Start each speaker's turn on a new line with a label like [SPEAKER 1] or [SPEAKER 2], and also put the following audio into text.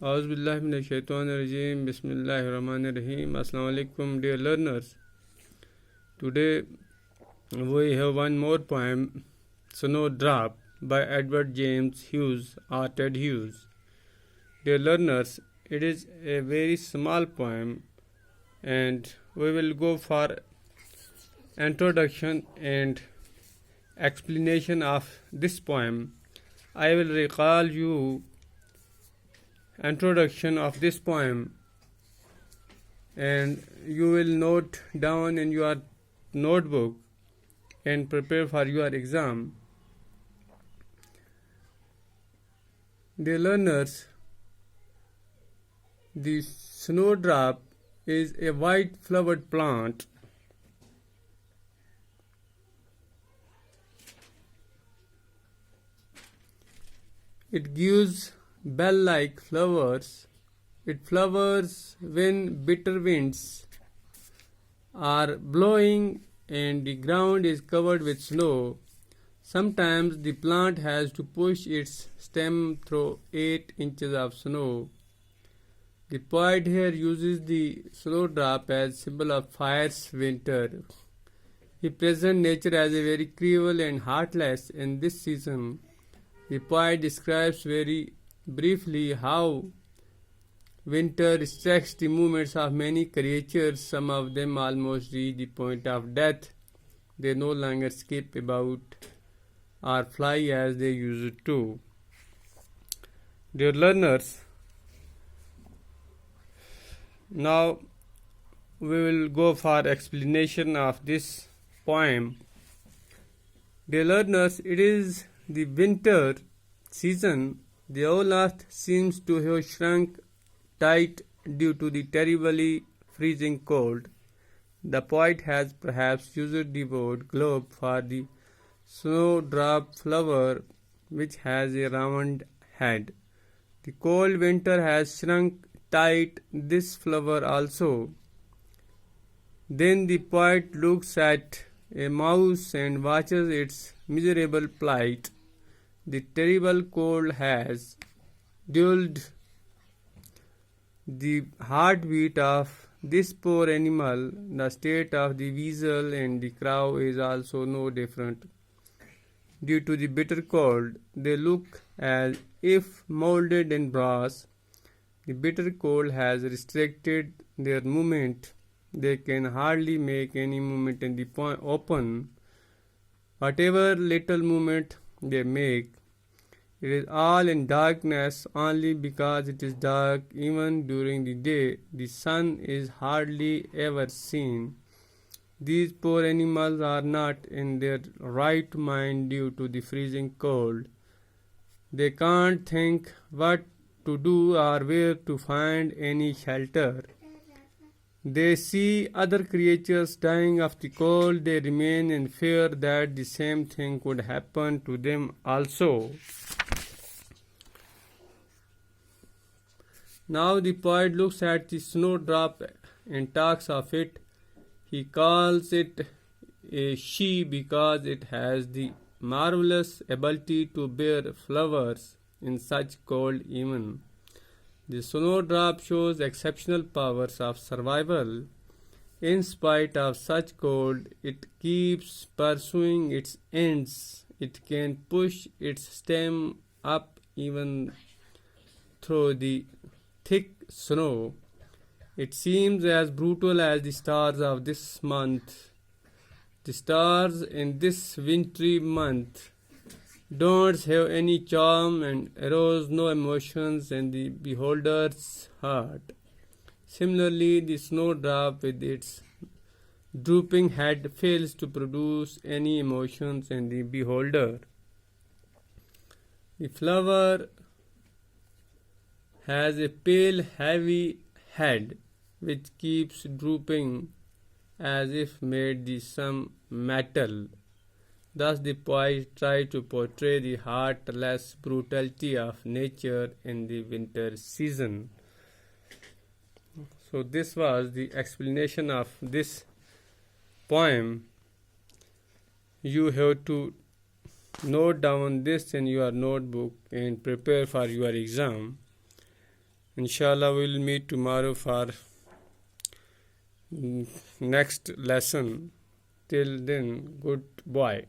[SPEAKER 1] Auzubillahiminash-shaytanir-rajeem. Bismillahir-rahmanir-rahim. Assalamu alaikum, dear learners. Today we have one more poem, Snowdrop, by Edward James Hughes or Ted Hughes. Dear learners, it is a very small poem and we will go for introduction and explanation of this poem. I will recall you introduction of this poem and you will note down in your notebook and prepare for your exam. Dear learners, the snowdrop is a white flowered plant. It gives bell-like flowers. It flowers when bitter winds are blowing and the ground is covered with snow. Sometimes the plant has to push its stem through 8 inches of snow. The poet here uses the snowdrop as symbol of fierce winter. He presents nature as a very cruel and heartless in this season. The poet describes very briefly how winter restricts the movements of many creatures. Some of them almost reach the point of death. They no longer skip about or fly as they used to. Dear learners, now we will go for explanation of this poem. Dear learners, it is the winter season. The whole earth seems to have shrunk tight due to the terribly freezing cold. The poet has perhaps used the word globe for the snowdrop flower which has a round head. The cold winter has shrunk tight this flower also. Then the poet looks at a mouse and watches its miserable plight. The terrible cold has dulled the heartbeat of this poor animal. The state of the weasel and the crow is also no different. Due to the bitter cold, they look as if molded in brass. The bitter cold has restricted their movement. They can hardly make any movement in the open. Whatever little movement they make, it is all in darkness only because it is dark. Even during the day, the sun is hardly ever seen. These poor animals are not in their right mind due to the freezing cold. They can't think what to do or where to find any shelter. They see other creatures dying of the cold. They remain in fear that the same thing could happen to them also. Now the poet looks at the snowdrop and talks of it. He calls it a she because it has the marvelous ability to bear flowers in such cold even. The snowdrop shows exceptional powers of survival. In spite of such cold, it keeps pursuing its ends. It can push its stem up even through the thick snow. It seems as brutal as the stars of this month. The stars in this wintry month don't have any charm and arouse no emotions in the beholder's heart. Similarly, the snowdrop with its drooping head fails to produce any emotions in the beholder. The flower has a pale, heavy head which keeps drooping as if made of some metal. Thus the poet tried to portray the heartless brutality of nature in the winter season. So this was the explanation of this poem. You have to note down this in your notebook and prepare for your exam. Inshallah, we'll meet tomorrow for next lesson. Till then, goodbye.